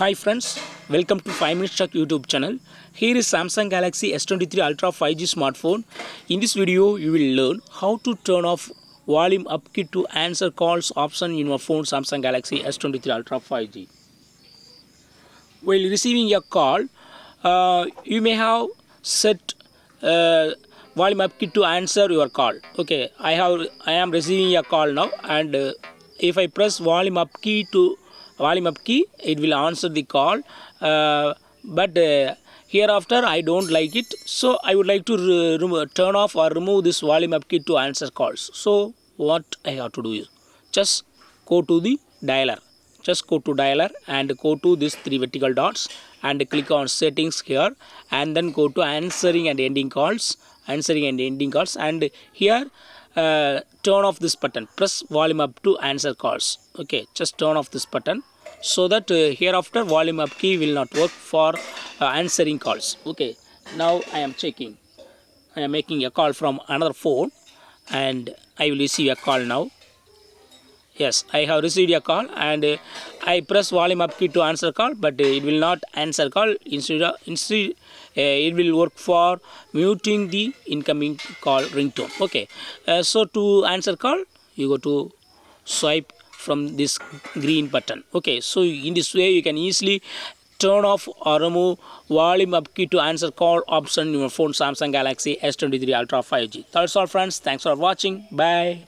Hi friends, welcome to 5 Minutes Tech YouTube channel. Here is Samsung Galaxy S23 Ultra 5G smartphone. In this video, you will learn how to turn off volume up key to answer calls option in your phone Samsung Galaxy S23 Ultra 5G. While receiving a call, you may have set volume up key to answer your call. Okay, I am receiving a call now, and if I press volume up key, it will answer the call. But hereafter I don't like it, so I would like to turn off or remove this volume up key to answer calls. So what I have to do is just go to the dialer. Just go to dialer and go to these three vertical dots and click on settings here, and then go to answering and ending calls, and here turn off this button, press volume up to answer calls. Okay, just turn off this button so that hereafter volume up key will not work for answering calls. Okay, now I am making a call from another phone, and I will receive a call now. Yes, I have received a call, and I press volume up key to answer call, but it will not answer call. Instead it will work for muting the incoming call ringtone. Okay, so to answer call, you go to swipe from this green button. Okay, so in this way you can easily turn off or remove volume up key to answer call option in your phone Samsung Galaxy S23 Ultra 5G. That's all friends. Thanks for watching. Bye.